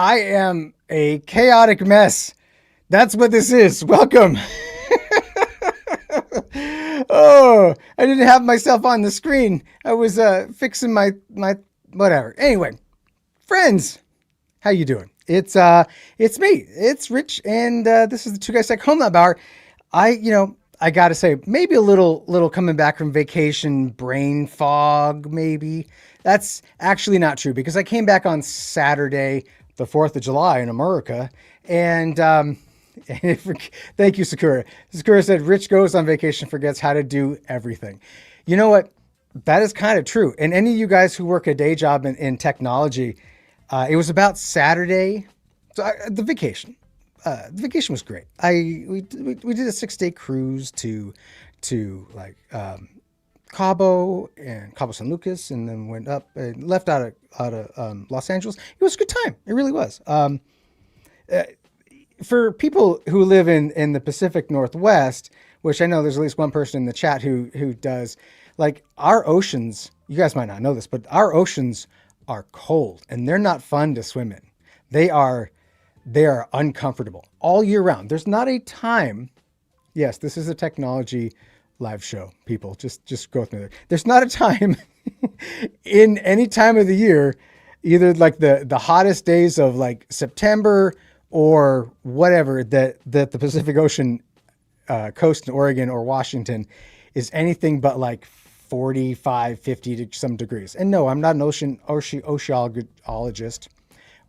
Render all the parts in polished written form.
I am a chaotic mess. That's what this is. Welcome. Oh, I didn't have myself on the screen. I was fixing my whatever. Anyway, friends, how you doing? It's me. It's Rich, and this is the Two Guys Tech Home Lab Hour. I gotta say, maybe a little coming back from vacation, brain fog, maybe. That's actually not true because I came back on Saturday, the 4th of July in America, and thank you, Sakura. Sakura said, Rich goes on vacation, forgets how to do everything. You know what? That is kind of true. And any of you guys who work a day job in technology, it was about Saturday. So the vacation. The vacation was great. We did a 6-day cruise to Cabo and Cabo San Lucas, and then went up and left out of Los Angeles. It was a good time. It really was. For people who live in the Pacific Northwest, which I know there's at least one person in the chat who does, like, our oceans, you guys might not know this, but our oceans are cold and they're not fun to swim in. They are uncomfortable all year round. There's not a time. Yes, this is a technology live show, people. Just go with me there. There's not a time in any time of the year, either like the hottest days of like September or whatever, that the Pacific Ocean coast in Oregon or Washington is anything but like 45, 50 to some degrees. And no, I'm not an oceanologist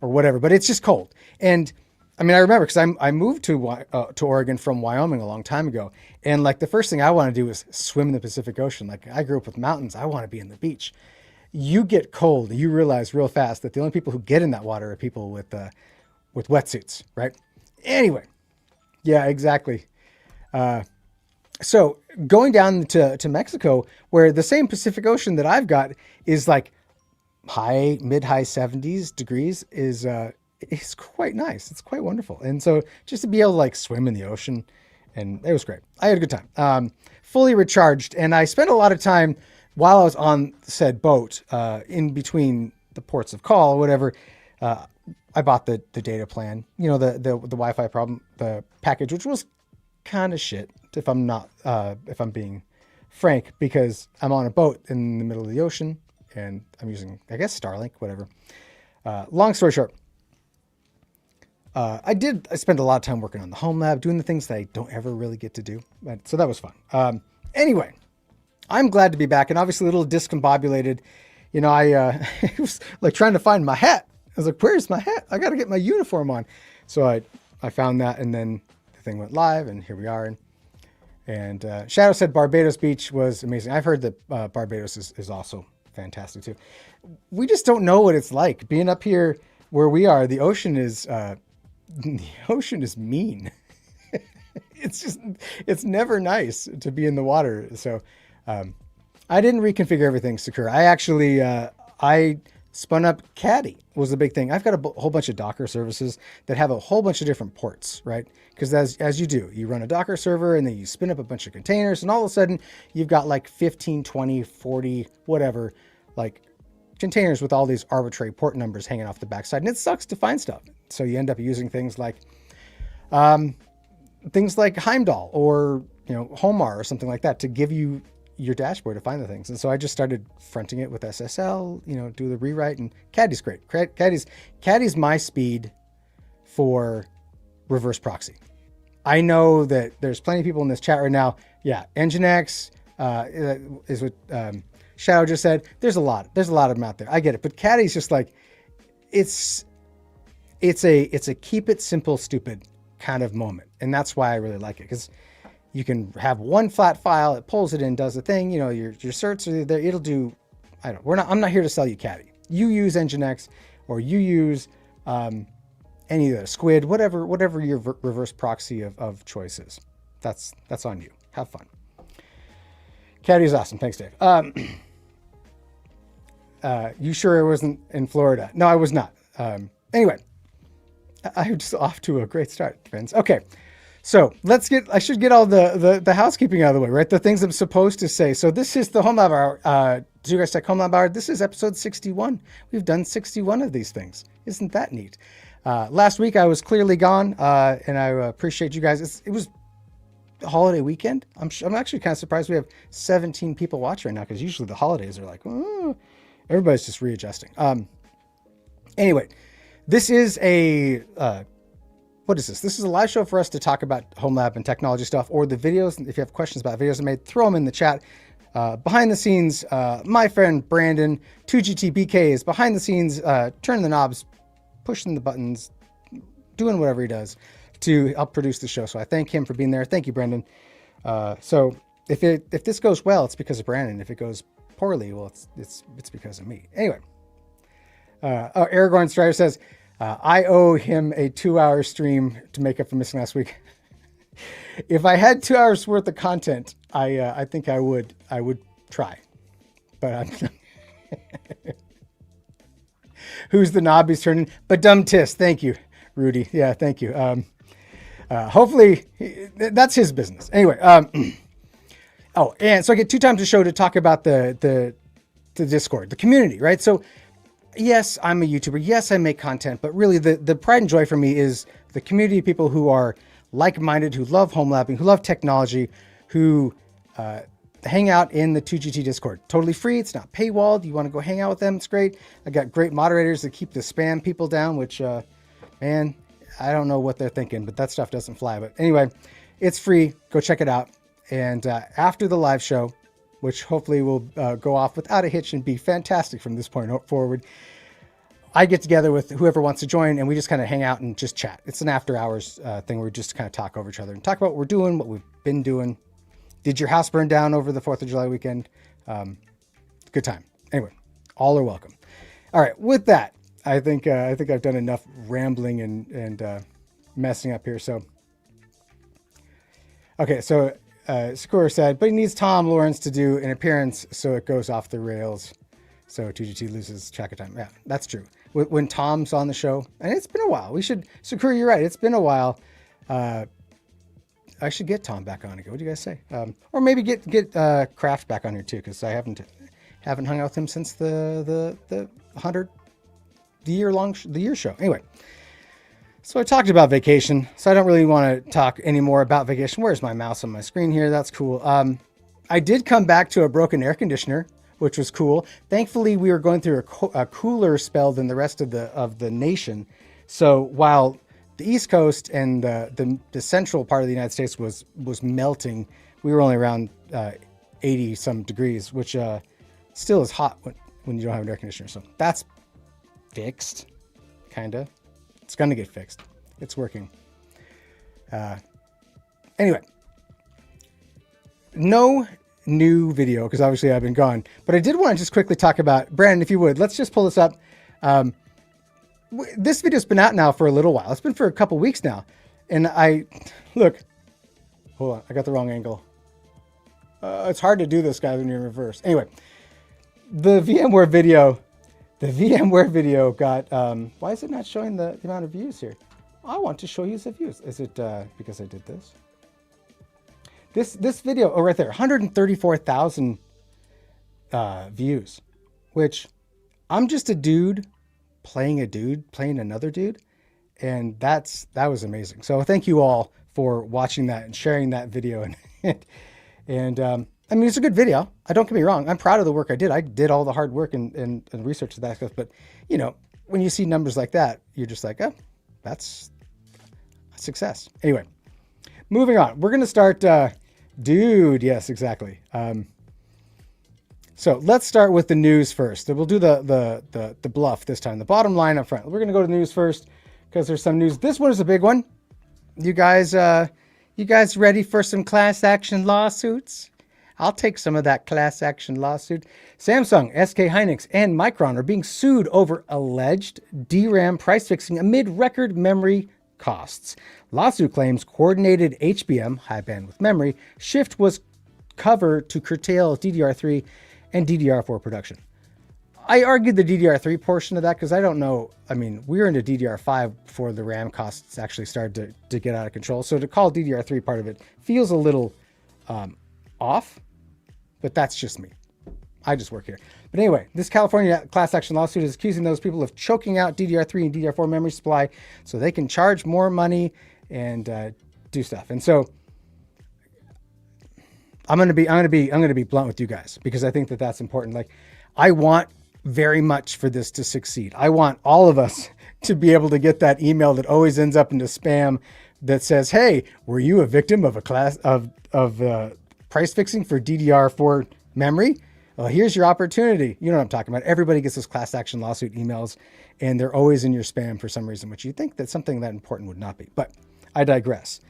or whatever, but it's just cold. And I mean, I remember because I moved to Oregon from Wyoming a long time ago. And like the first thing I want to do is swim in the Pacific Ocean. Like, I grew up with mountains. I want to be in the beach. You get cold. You realize real fast that the only people who get in that water are people with wetsuits, right? Anyway, yeah, exactly. So going down to Mexico, where the same Pacific Ocean that I've got is like mid-high 70s degrees, is quite nice. It's quite wonderful. And so just to be able to like swim in the ocean, and it was great. I had a good time. Fully recharged, and I spent a lot of time while I was on said boat, in between the ports of call or whatever. I bought the data plan, the Wi-Fi the package, which was kind of shit if I'm being frank, because I'm on a boat in the middle of the ocean and I'm using, I guess, Starlink, whatever. Long story short, I spent a lot of time working on the home lab, doing the things that I don't ever really get to do. So that was fun. Anyway, I'm glad to be back, and obviously a little discombobulated. I was like trying to find my hat. I was like, where's my hat? I got to get my uniform on. So I found that, and then the thing went live, and here we are. And Shadow said Barbados Beach was amazing. I've heard that Barbados is also fantastic too. We just don't know what it's like being up here where we are. The ocean is mean. It's never nice to be in the water. So I didn't reconfigure everything, Sakura. I actually I spun up Caddy was the big thing. I've got a whole bunch of Docker services that have a whole bunch of different ports, right? Because as you do, you run a Docker server and then you spin up a bunch of containers, and all of a sudden you've got like 15, 20, 40, whatever, like containers with all these arbitrary port numbers hanging off the backside. And it sucks to find stuff. So you end up using things like Heimdall or Homar or something like that to give you your dashboard to find the things. And so I just started fronting it with SSL, do the rewrite, and Caddy's great. Caddy's my speed for reverse proxy. I know that there's plenty of people in this chat right now. Yeah, Nginx is what Shadow just said. There's a lot of them out there. I get it, but Caddy's just like, it's a keep it simple, stupid kind of moment, and that's why I really like it, because you can have one flat file, it pulls it in, does the thing, your certs are there, it'll do, I'm not here to sell you Caddy. You use Nginx, or you use any of the Squid, whatever your reverse proxy of choice is. That's on you. Have fun. Caddy is awesome. Thanks, Dave. You sure it wasn't in Florida? No, I was not. Anyway, I'm just off to a great start, friends. Okay. So I should get all the housekeeping out of the way, right? The things I'm supposed to say. So this is the Home Lab Hour, Two Guys Tech Home Lab Hour. This is episode 61. We've done 61 of these things. Isn't that neat? Last week I was clearly gone, and I appreciate you guys. It was the holiday weekend. I'm actually kind of surprised we have 17 people watching right now, because usually the holidays are like, oh, everybody's just readjusting. Anyway, this is a what is this? This is a live show for us to talk about home lab and technology stuff, or the videos. If you have questions about videos I made, throw them in the chat. Behind the scenes, my friend Brandon, 2GTBK, is behind the scenes, turning the knobs, pushing the buttons, doing whatever he does to help produce the show. So I thank him for being there. Thank you, Brandon. So if this goes well, it's because of Brandon. If it goes poorly, well, it's because of me. Anyway, Aragorn Strider says, I owe him a 2-hour stream to make up for missing last week. If I had 2 hours worth of content, I think I would try, but I'm who's the knob he's turning? But dumb tis. Thank you, Rudy. Yeah, thank you. Hopefully that's his business. Anyway. Oh, and so I get 2 times a show to talk about the Discord, the community, right? So yes, I'm a YouTuber. Yes, I make content, but really the pride and joy for me is the community of people who are like-minded, who love home labbing, who love technology, who hang out in the 2GT Discord. Totally free. It's not paywalled. You want to go hang out with them, it's great. I got great moderators that keep the spam people down, which, man, I don't know what they're thinking, but that stuff doesn't fly. But anyway, it's free. Go check it out. And after the live show, which hopefully will go off without a hitch and be fantastic from this point forward, I get together with whoever wants to join, and we just kind of hang out and just chat. It's an after hours thing where we just kind of talk over each other and talk about what we're doing, what we've been doing. Did your house burn down over the 4th of July weekend? Good time. Anyway, all are welcome. All right, with that, I think I've done enough rambling and messing up here. So, okay, so Sakura said, but he needs Tom Lawrence to do an appearance so it goes off the rails. So 2GT loses track of time. Yeah, that's true. When Tom's on the show, and it's been a while. Sakura, you're right. It's been a while. I should get Tom back on again. What do you guys say? Or maybe get Kraft back on here too, because I haven't hung out with him since the 100 the year show. Anyway, so I talked about vacation, so I don't really want to talk anymore about vacation. Where's my mouse on my screen here? That's cool. I did come back to a broken air conditioner, which was cool. Thankfully, we were going through a cooler spell than the rest of the nation. So while the East Coast and the central part of the United States was melting, we were only around 80 some degrees, which still is hot when you don't have an air conditioner. So that's fixed, kinda. It's gonna get fixed. It's working. Anyway, no new video because obviously I've been gone, but I did want to just quickly talk about, Brandon, if you would, let's just pull this up. This video's been out now for a little while. It's been for a couple weeks now, and look, hold on, I got the wrong angle. It's hard to do this, guys, when you're in reverse. Anyway, the VMware video got, why is it not showing the amount of views here? I want to show you the views. Is it because I did this? This video, oh, right there, 134,000 views, which I'm just a dude playing another dude. And that was amazing. So thank you all for watching that and sharing that video. And I mean, it's a good video. Don't get me wrong. I'm proud of the work I did. I did all the hard work and research of that stuff. But, you know, when you see numbers like that, you're just like, oh, that's a success. Anyway, moving on. We're going to start, dude. Yes, exactly. So let's start with the news first. We'll do the bluff this time, the bottom line up front. We're going to go to the news first because there's some news. This one is a big one. You guys ready for some class action lawsuits? I'll take some of that class action lawsuit. Samsung, SK Hynix, and Micron are being sued over alleged DRAM price fixing amid record memory costs. Lawsuit claims coordinated HBM, high bandwidth memory, shift was covered to curtail DDR3 and DDR4 production. I argued the DDR3 portion of that because I don't know. I mean, we were into DDR5 before the RAM costs actually started to get out of control. So to call DDR3 part of it feels a little off, but that's just me. I just work here. But anyway, this California class action lawsuit is accusing those people of choking out DDR3 and DDR4 memory supply so they can charge more money and do stuff. And so I'm going to be blunt with you guys, because I think that that's important. Like, I want very much for this to succeed. I want all of us to be able to get that email that always ends up into spam that says, "Hey, were you a victim of a class of price fixing for DDR4 memory? Well, here's your opportunity." You know what I'm talking about. Everybody gets those class action lawsuit emails, and they're always in your spam for some reason, which you think that something that important would not be. But I digress.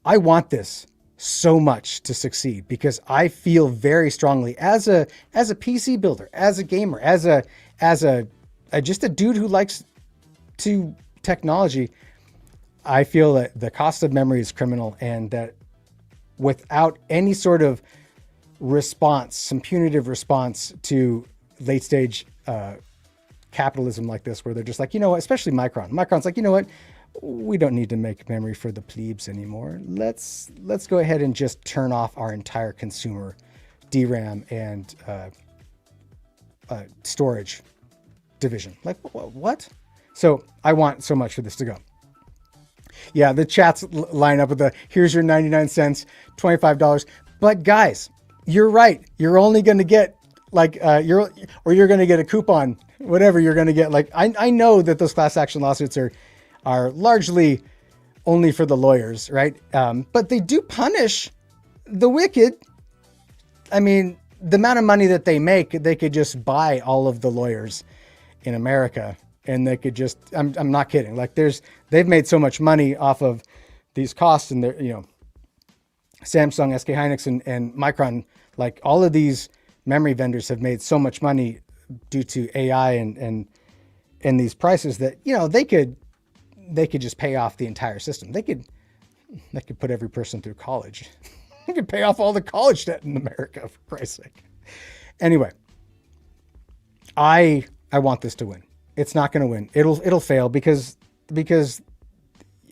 I want this so much to succeed because I feel very strongly as a PC builder, as a gamer, as a just a dude who likes to technology. I feel that the cost of memory is criminal, and that without any sort of response, some punitive response to late stage capitalism like this, where they're just like, you know what, especially Micron's like, you know what, we don't need to make memory for the plebes anymore. Let's go ahead and just turn off our entire consumer DRAM and storage division. Like, what? So I want so much for this to go. Yeah, the chats line up with the, here's your 99 cents, $25. But guys, you're right. You're only going to get like, you're going to get a coupon, whatever you're going to get. Like, I know that those class action lawsuits are largely only for the lawyers, right? But they do punish the wicked. I mean, the amount of money that they make, they could just buy all of the lawyers in America, and they could just, I'm not kidding. Like, they've made so much money off of these costs, and they're, you know, Samsung, SK Hynix, and Micron, like all of these memory vendors have made so much money due to AI and these prices that, you know, they could just pay off the entire system. They could put every person through college. They could pay off all the college debt in America, for Christ's sake. Anyway, I want this to win. It's not going to win. It'll fail because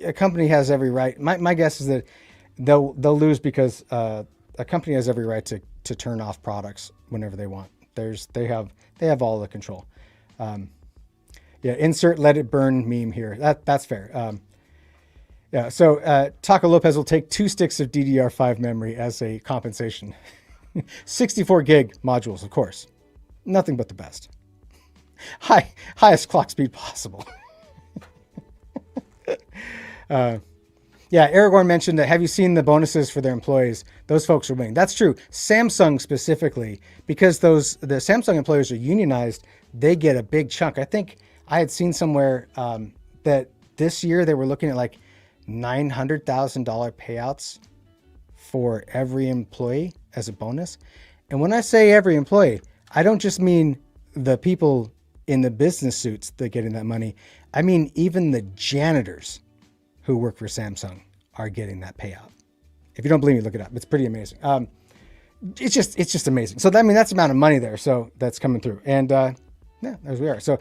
a company has every right. My guess is that they'll lose because a company has every right to turn off products whenever they want. They have all the control. Yeah, insert "let it burn" meme here. That's fair. Yeah, so Taco Lopez will take 2 sticks of DDR5 memory as a compensation. 64 gig modules, of course. Nothing but the best. Highest clock speed possible. Yeah, Aragorn mentioned that, have you seen the bonuses for their employees? Those folks are winning. That's true. Samsung specifically, because the Samsung employees are unionized, they get a big chunk. I think I had seen somewhere that this year they were looking at like $900,000 payouts for every employee as a bonus. And when I say every employee, I don't just mean the people in the business suits that are getting that money. I mean, even the janitors who work for Samsung are getting that payout. If you don't believe me, look it up. It's pretty amazing. It's just amazing. So that's the amount of money there. So that's coming through. And yeah, as we are. So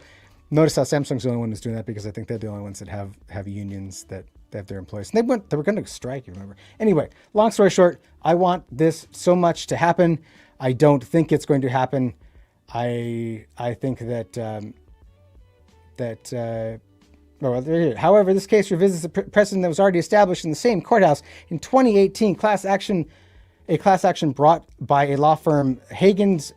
notice how Samsung's the only one who's doing that, because I think they're the only ones that have unions that have their employees. And they were going to strike, you remember. Anyway, long story short, I want this so much to happen. I don't think it's going to happen. I think that however, this case revisits a precedent that was already established in the same courthouse in 2018. A class action brought by a law firm, Hagens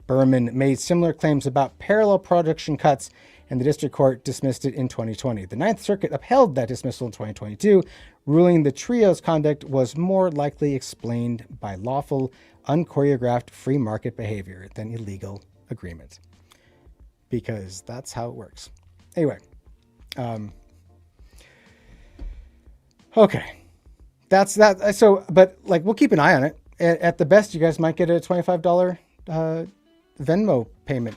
Berman, made similar claims about parallel production cuts, and the district court dismissed it in 2020. The Ninth Circuit upheld that dismissal in 2022, ruling the trio's conduct was more likely explained by lawful, unchoreographed free market behavior than illegal agreement. Because that's how it works. Anyway. Okay. That's that. So, but like, we'll keep an eye on it. At the best, you guys might get a $25 Venmo payment.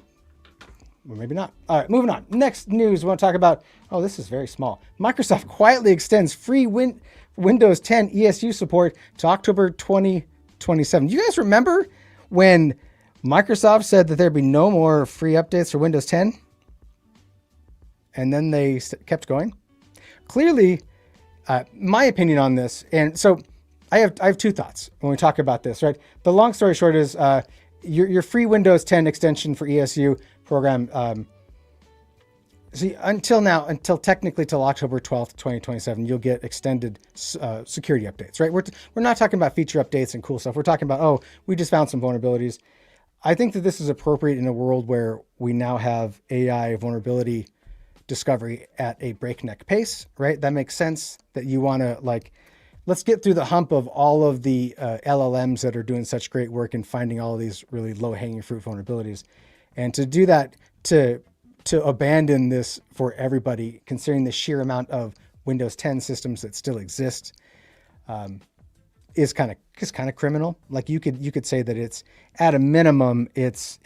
Or maybe not. All right, moving on. Next news, we want to talk about, oh, this is very small. Microsoft quietly extends free Windows 10 ESU support to October 2027. Do you guys remember when Microsoft said that there'd be no more free updates for Windows 10? And then they kept going. Clearly, my opinion on this, and so I have 2 thoughts when we talk about this, right? The long story short is your free Windows 10 extension for ESU program. See, until technically till October 12th, 2027, you'll get extended security updates, right? We're not talking about feature updates and cool stuff. We're talking about, oh, we just found some vulnerabilities. I think that this is appropriate in a world where we now have AI vulnerability discovery at a breakneck pace, right? That makes sense that you want to let's get through the hump of all of the LLMs that are doing such great work in finding all of these really low hanging fruit vulnerabilities. And to do that, to abandon this for everybody, considering the sheer amount of Windows 10 systems that still exist, is kind of criminal. Like you could say that it's at a minimum, it's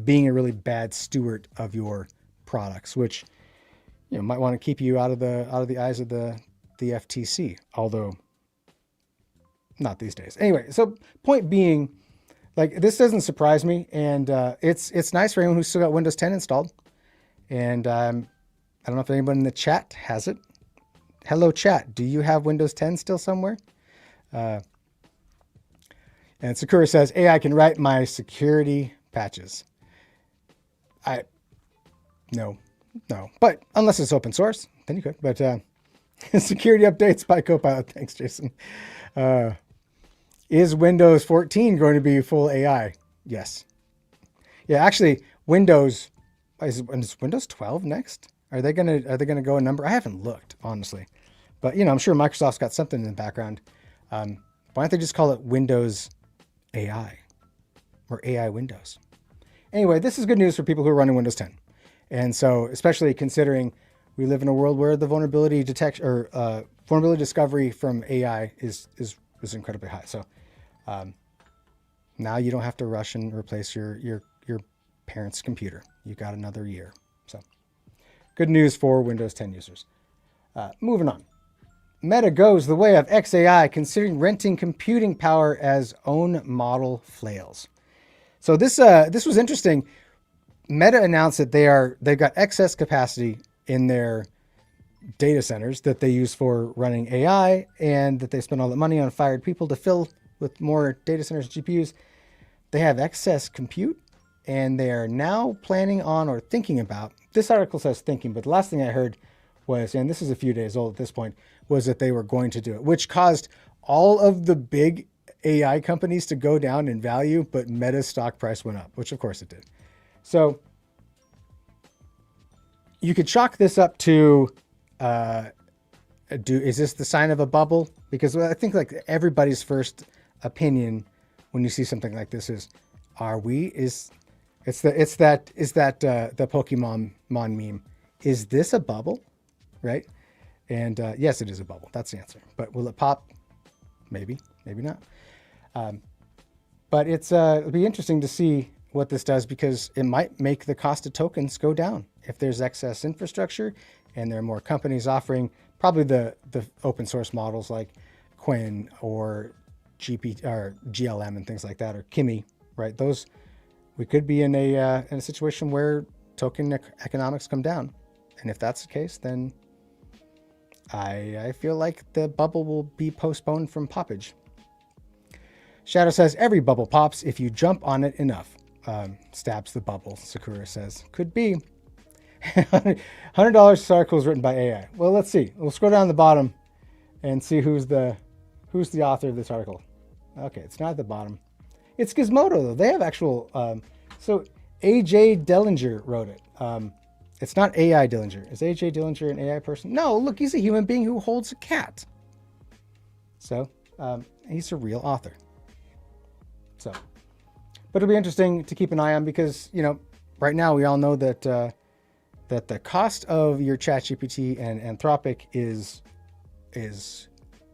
being a really bad steward of your products, which might want to keep you out of the eyes of the FTC, although not these days. Anyway, so point being, this doesn't surprise me, and it's nice for anyone who's still got Windows 10 installed. And I don't know if anyone in the chat has it. Hello, chat. Do you have Windows 10 still somewhere? And Sakura says, AI can write my security patches. No. But unless it's open source, then you could. But security updates by Copilot. Thanks, Jason. Is Windows 14 going to be full AI? Yes. Yeah, actually, is Windows 12 next? Are they gonna go a number? I haven't looked, honestly, but I'm sure Microsoft's got something in the background. Why don't they just call it Windows AI or AI Windows? Anyway, this is good news for people who are running Windows 10, and so especially considering we live in a world where the vulnerability detection or vulnerability discovery from AI is incredibly high. So now you don't have to rush and replace your parents' computer. You got another year. So good news for Windows 10 users. Moving on. Meta goes the way of XAI, considering renting computing power as own model flails. So this was interesting. Meta announced that they've got excess capacity in their data centers that they use for running AI, and that they spend all the money on fired people to fill with more data centers and GPUs. They have excess compute, and they are now planning on or thinking about, this article says thinking, but the last thing I heard was, and this is a few days old at this point, was that they were going to do it, which caused all of the big AI companies to go down in value, but Meta's stock price went up, which of course it did. So you could chalk this up to, is this the sign of a bubble? Because I think everybody's first opinion when you see something like this is, the Pokemon meme. Is this a bubble? Right? And yes, it is a bubble. That's the answer. But will it pop? Maybe, maybe not. But it'll be interesting to see what this does, because it might make the cost of tokens go down if there's excess infrastructure and there are more companies offering probably the open source models like Quinn or GLM and things like that, or Kimi, right? Those, we could be in a situation where token economics come down. And if that's the case, then I feel like the bubble will be postponed from poppage. Shadow says, every bubble pops if you jump on it enough. Stabs the bubble, Sakura says. Could be. $100 this article is written by AI. Well, let's see. We'll scroll down the bottom and see who's the author of this article. Okay, it's not at the bottom. It's Gizmodo, though. They have actual... so AJ Dellinger wrote it. It's not AI Dillinger. Is AJ Dillinger an AI person? No, look, he's a human being who holds a cat. So he's a real author. So, but it'll be interesting to keep an eye on, because, right now we all know that that the cost of your ChatGPT and Anthropic is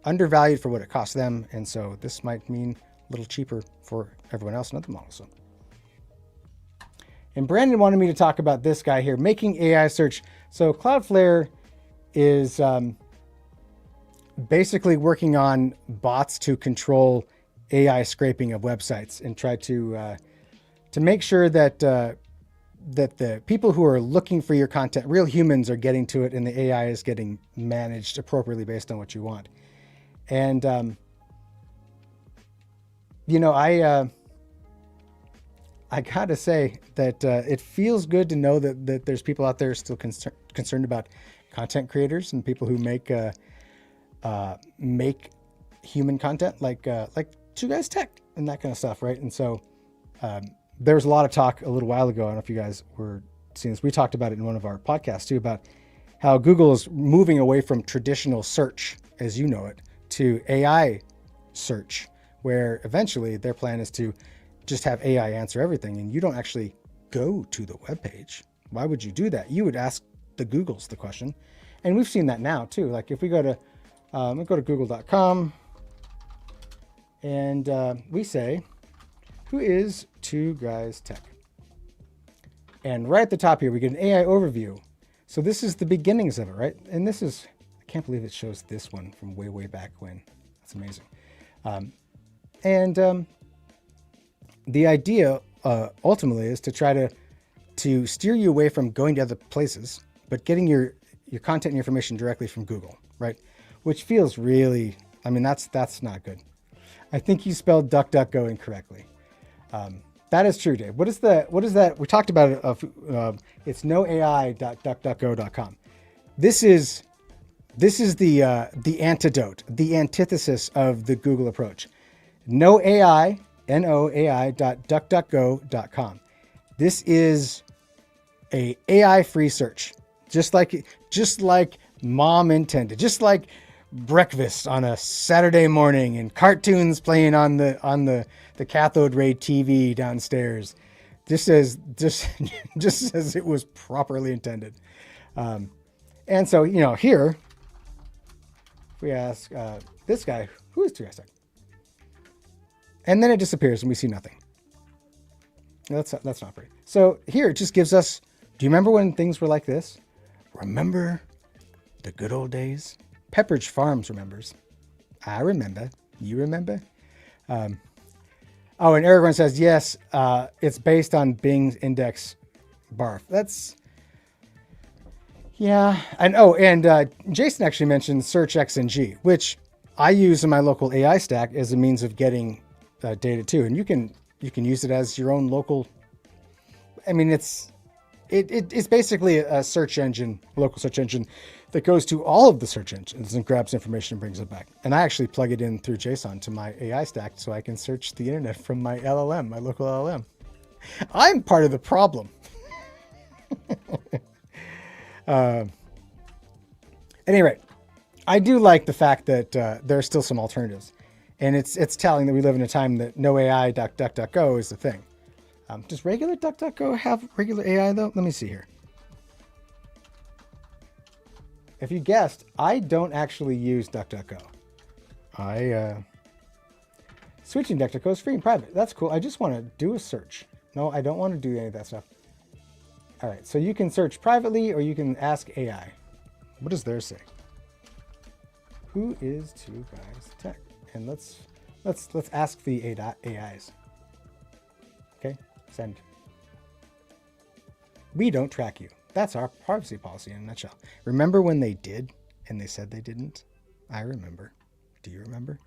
undervalued for what it costs them, and so this might mean a little cheaper for everyone else in other models. So. And Brandon wanted me to talk about this guy here, making AI search. So Cloudflare is basically working on bots to control AI scraping of websites and try to make sure that that the people who are looking for your content, real humans, are getting to it, and the AI is getting managed appropriately based on what you want. And I gotta say that it feels good to know that there's people out there still concerned about content creators and people who make human content like Two Guys Tech and that kind of stuff, right? And so there was a lot of talk a little while ago. I don't know if you guys were seeing this. We talked about it in one of our podcasts too, about how Google is moving away from traditional search as you know it to AI search, where eventually their plan is to just have AI answer everything and you don't actually go to the web page. Why would you do that? You would ask the Googles the question. And we've seen that now too. Like if we go to google.com and we say, who is Two Guys Tech? And right at the top here, we get an AI overview. So this is the beginnings of it, right? And this is, I can't believe it shows this one from way, way back when. That's amazing. The idea ultimately is to try to steer you away from going to other places, but getting your content and information directly from Google, right? Which feels really, I mean, that's not good. I think you spelled DuckDuckGo incorrectly. That is true, Dave. What is that? We talked about it. It's noai.duckduckgo.com. This is the antidote, the antithesis of the Google approach. noai.duckduckgo.com. This is a AI free search, just like mom intended, just like breakfast on a Saturday morning and cartoons playing on the cathode ray TV downstairs, just as it was properly intended. And so, here we ask this guy, who is Two Guys Tech? And then it disappears and we see nothing. That's not pretty. So here it just gives us, do you remember when things were like this? Remember the good old days? Pepperidge Farms remembers. I remember. You remember? And Aragorn says, yes, it's based on Bing's index barf. That's, yeah. And Jason actually mentioned Search XNG, which I use in my local AI stack as a means of getting data too. And you can use it as your own local. I mean, it's basically a search engine, a local search engine that goes to all of the search engines and grabs information and brings it back. And I actually plug it in through JSON to my AI stack so I can search the internet from my LLM, my local LLM. I'm part of the problem. At any rate, I do like the fact that there are still some alternatives. And it's telling that we live in a time that noai.duckduckgo is the thing. Does regular DuckDuckGo have regular AI though? Let me see here. If you guessed, I don't actually use DuckDuckGo. Switching DuckDuckGo is free and private. That's cool. I just want to do a search. No, I don't want to do any of that stuff. All right, so you can search privately or you can ask AI. What does theirs say? Who is Two Guys Tech? And let's ask the AIs. Okay, send. We don't track you. That's our privacy policy in a nutshell. Remember when they did and they said they didn't? I remember. Do you remember?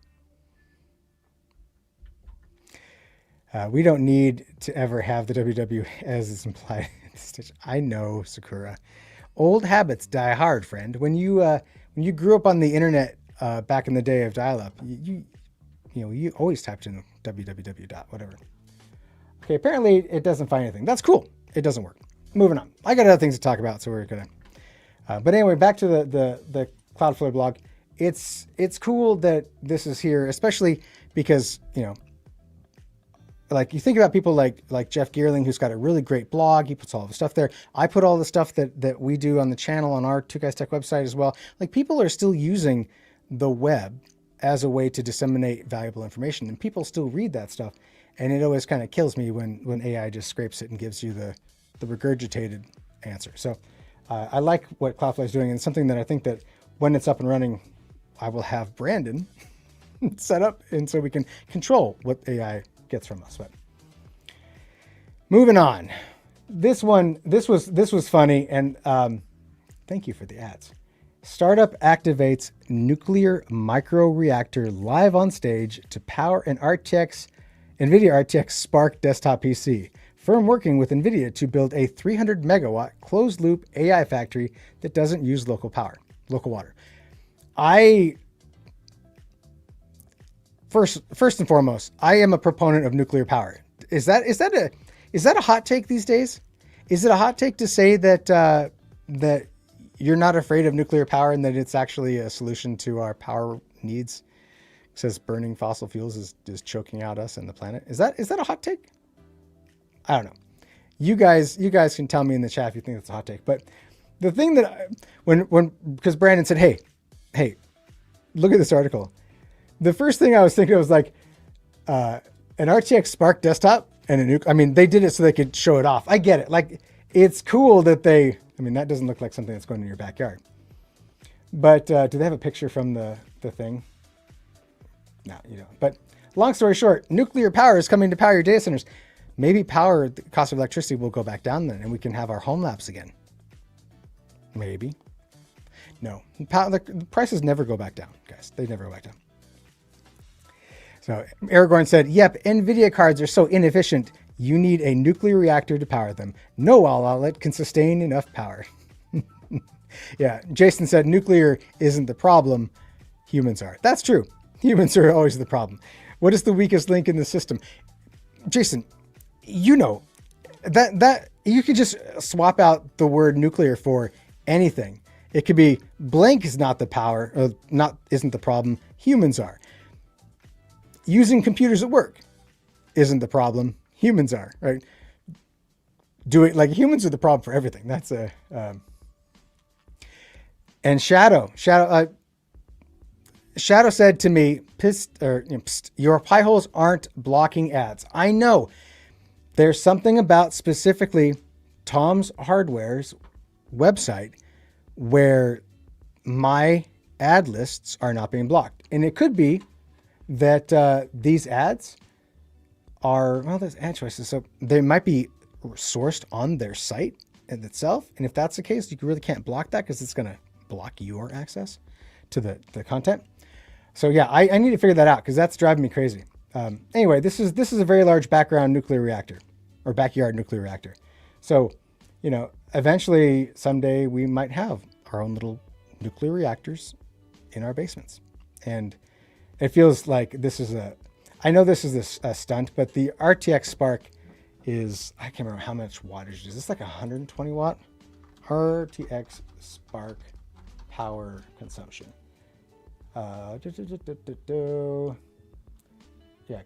We don't need to ever have the WW as is implied in the stitch. I know, Sakura. Old habits die hard, friend. When you grew up on the internet back in the day of dial-up, you always typed in www dot whatever. Okay, apparently it doesn't find anything. That's cool. It doesn't work. Moving on. I got other things to talk about, so we're gonna. But anyway, back to the Cloudflare blog. It's cool that this is here, especially because like you think about people like Jeff Geerling, who's got a really great blog. He puts all the stuff there. I put all the stuff that we do on the channel on our Two Guys Tech website as well. Like people are still using the web as a way to disseminate valuable information, and people still read that stuff. And it always kind of kills me when AI just scrapes it and gives you the regurgitated answer. So I like what Cloudflare is doing, and something that I think that when it's up and running, I will have Brandon set up, and so we can control what AI gets from us. But moving on, this was funny, and thank you for the ads. Startup activates nuclear microreactor live on stage to power an NVIDIA RTX Spark desktop PC. firm working with NVIDIA to build a 300 megawatt closed loop AI factory that doesn't use local water. First and foremost, I am a proponent of nuclear power. Is that a hot take these days? Is it a hot take to say that that you're not afraid of nuclear power and that it's actually a solution to our power needs? It says burning fossil fuels is choking out us and the planet. Is that a hot take? I don't know. You guys can tell me in the chat if you think that's a hot take. But the thing that because Brandon said, hey, look at this article. The first thing I was thinking was like an RTX Spark desktop and a nuke. I mean, they did it so they could show it off. I get it. Like, it's cool that that doesn't look like something that's going in your backyard. But do they have a picture from the thing? No, you don't. But long story short, nuclear power is coming to power your data centers. Maybe the cost of electricity will go back down then and we can have our home labs again. Maybe. No, the prices never go back down, guys. They never go back down. So Aragorn said, yep, NVIDIA cards are so inefficient, you need a nuclear reactor to power them. No wall outlet can sustain enough power. Yeah, Jason said, nuclear isn't the problem, humans are. That's true. Humans are always the problem. What is the weakest link in the system? Jason, you know, that you could just swap out the word nuclear for anything. It could be blank is not the power, isn't the problem, humans are. Using computers at work isn't the problem. Humans are, right? Humans are the problem for everything. That's and Shadow said to me, psst, your pie holes aren't blocking ads. I know there's something about specifically Tom's Hardware's website where my ad lists are not being blocked. And it could be that these ads there's ad choices. So they might be sourced on their site in itself. And if that's the case, you really can't block that because it's going to block your access to the content. So yeah, I need to figure that out because that's driving me crazy. Anyway, this is a very large backyard nuclear reactor. So, eventually someday we might have our own little nuclear reactors in our basements. And it feels like I know this is a stunt, but the RTX Spark is, I can't remember how much wattage. Is this like 120 watt? RTX Spark power consumption. Yeah,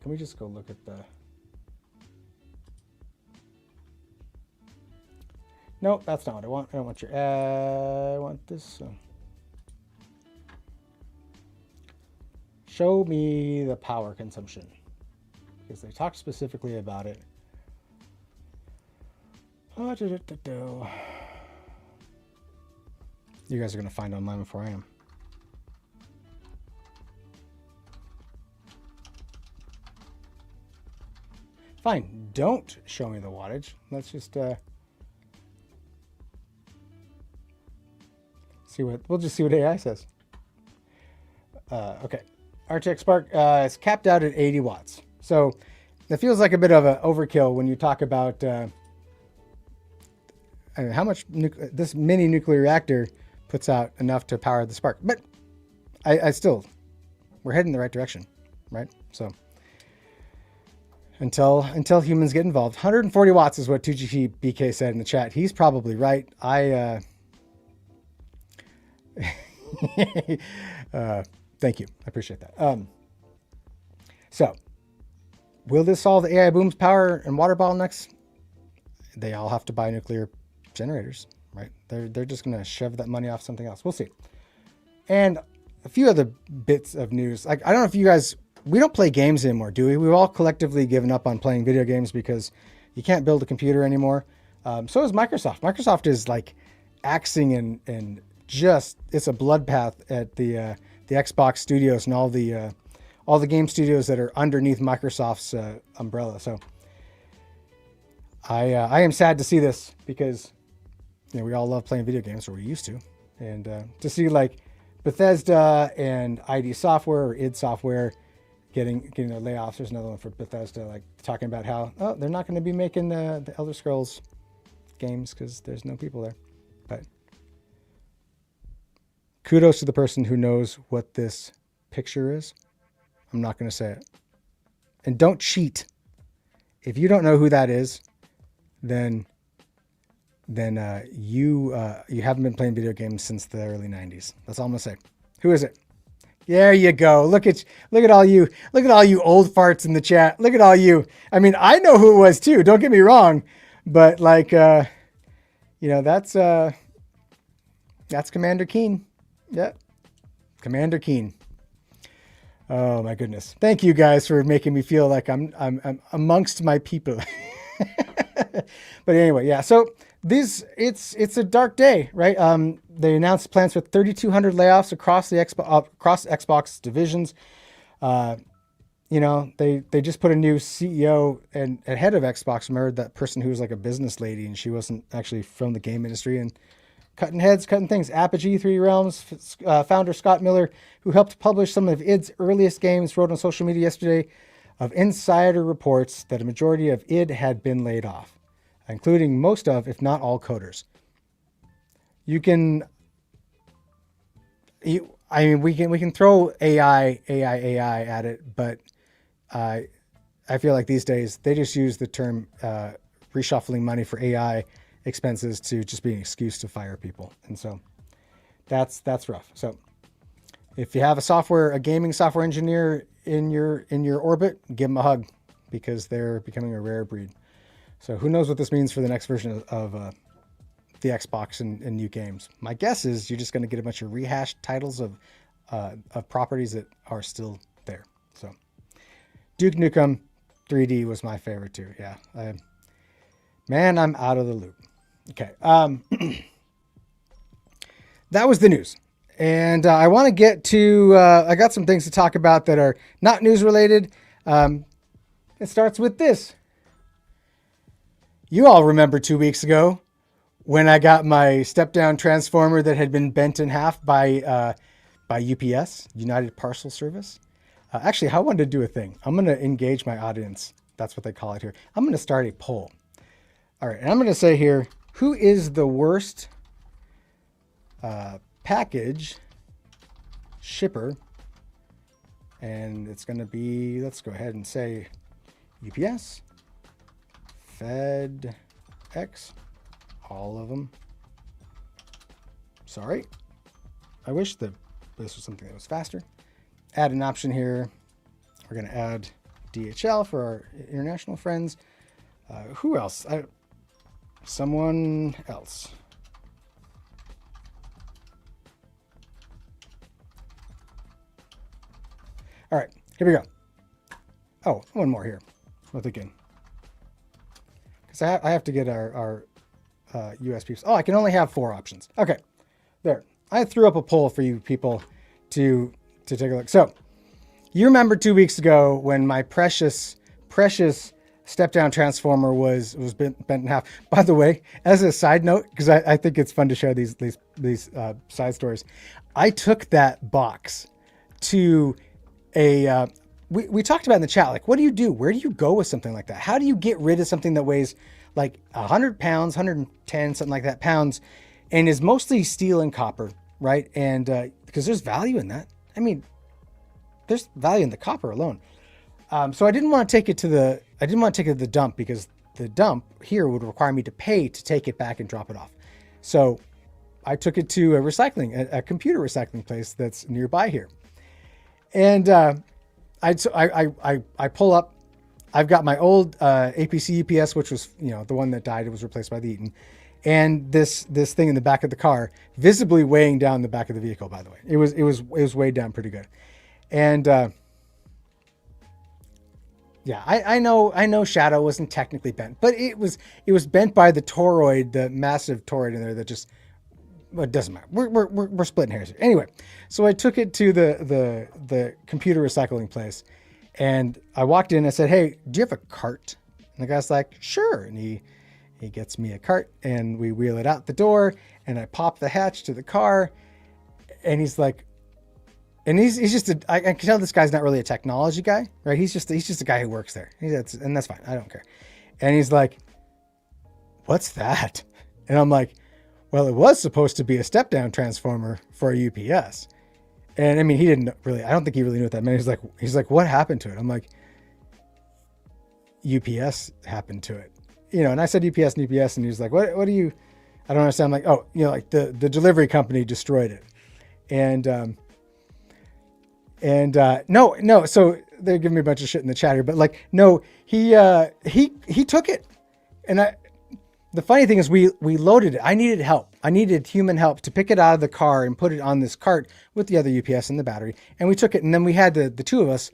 can we just go look at the... Nope, that's not what I want. I don't want your ad. I want this. Show me the power consumption because they talk specifically about it. You guys are going to find online before I am. Fine, don't show me the wattage. Let's just we'll just see what AI says. Okay. RTX Spark is capped out at 80 watts. So it feels like a bit of an overkill when you talk about how much this mini nuclear reactor puts out enough to power the Spark. But I still, we're heading in the right direction, right? So until humans get involved, 140 watts is what 2GP BK said in the chat. He's probably right. Thank you. I appreciate that. So will this solve the AI boom's power and water bottlenecks? They all have to buy nuclear generators, right? They're just going to shove that money off something else. We'll see. And a few other bits of news. Like, I don't know if you guys, we don't play games anymore, do we? We've all collectively given up on playing video games because you can't build a computer anymore. So is Microsoft. Microsoft is like axing and just, it's a bloodbath at the Xbox studios and all the game studios that are underneath Microsoft's umbrella. So I am sad to see this because we all love playing video games, or we used to, and to see like Bethesda and ID Software or id Software getting their layoffs. There's another one for Bethesda, like talking about how they're not going to be making the Elder Scrolls games because there's no people there. But kudos to the person who knows what this picture is. I'm not going to say it. And don't cheat. If you don't know who that is, then you haven't been playing video games since the early 90s. That's all I'm going to say. Who is it? There you go. Look at all you old farts in the chat. Look at all you. I mean, I know who it was too. Don't get me wrong, but like, that's Commander Keen. Yep, Commander Keen. Oh my goodness! Thank you guys for making me feel like I'm amongst my people. But anyway, yeah. So it's a dark day, right? They announced plans for 3,200 layoffs across the Xbox divisions. They just put a new CEO and head of Xbox. Remember that person who was like a business lady and she wasn't actually from the game industry and cutting heads, cutting things. Apogee 3 Realms founder Scott Miller, who helped publish some of id's earliest games, wrote on social media yesterday of insider reports that a majority of id had been laid off, including most of, if not all, coders. We can throw AI at it, but I feel like these days they just use the term reshuffling money for AI expenses to just be an excuse to fire people, and so that's rough. So if you have a gaming software engineer in your orbit, give them a hug because they're becoming a rare breed. So who knows what this means for the next version of the Xbox and new games. My guess is you're just going to get a bunch of rehashed titles of properties that are still there. So Duke Nukem 3D was my favorite too. Yeah. I'm out of the loop. Okay. That was the news. And I want to get to, I got some things to talk about that are not news related. It starts with this. You all remember 2 weeks ago when I got my step-down transformer that had been bent in half by UPS, United Parcel Service. Actually, I wanted to do a thing. I'm going to engage my audience. That's what they call it here. I'm going to start a poll. All right, and I'm going to say here, who is the worst package shipper? And it's going to be, let's go ahead and say UPS, FedEx, all of them. Sorry. I wish this was something that was faster. Add an option here. We're going to add DHL for our international friends. Who else? Someone else. All right, here we go. Oh, one more here. We'll begin. Because I have to get our US peeps. Oh, I can only have 4 options. Okay, there. I threw up a poll for you people to take a look. So, you remember 2 weeks ago when my precious step-down transformer was bent in half. By the way, as a side note, because I think it's fun to share these side stories, I took that box to a we talked about in the chat, like, what do you do? Where do you go with something like that? How do you get rid of something that weighs like 100 pounds, 110, something like that pounds, and is mostly steel and copper, right? And because there's value in that. I mean, there's value in the copper alone. So I didn't want to take it to the dump because the dump here would require me to pay to take it back and drop it off. So I took it to a computer recycling place that's nearby here. And I pull up. I've got my old APC UPS, which was the one that died. It was replaced by the Eaton, and this thing in the back of the car, visibly weighing down the back of the vehicle. By the way, it was weighed down pretty good, and yeah, I know Shadow wasn't technically bent, but it was bent by the toroid, the massive toroid in there that just. Well, it doesn't matter. We're splitting hairs here. Anyway, so I took it to the computer recycling place, and I walked in and I said, "Hey, do you have a cart?" And the guy's like, "Sure." And he gets me a cart, and we wheel it out the door, and I pop the hatch to the car, and he's like, And he's just I can tell this guy's not really a technology guy, right? He's just a guy who works there. And that's fine. I don't care. And he's like, what's that? And I'm like, well, it was supposed to be a step down transformer for a UPS. And I mean, he didn't really, I don't think he really knew what that meant. He's like, what happened to it? I'm like, UPS happened to it, and I said UPS and UPS, and he was like, what do you, I don't understand. I'm like, oh, like the delivery company destroyed it. No. So they're giving me a bunch of shit in the chat here, but like, no, he took it. And the funny thing is we loaded it. I needed help. I needed human help to pick it out of the car and put it on this cart with the other UPS and the battery. And we took it, and then we had the two of us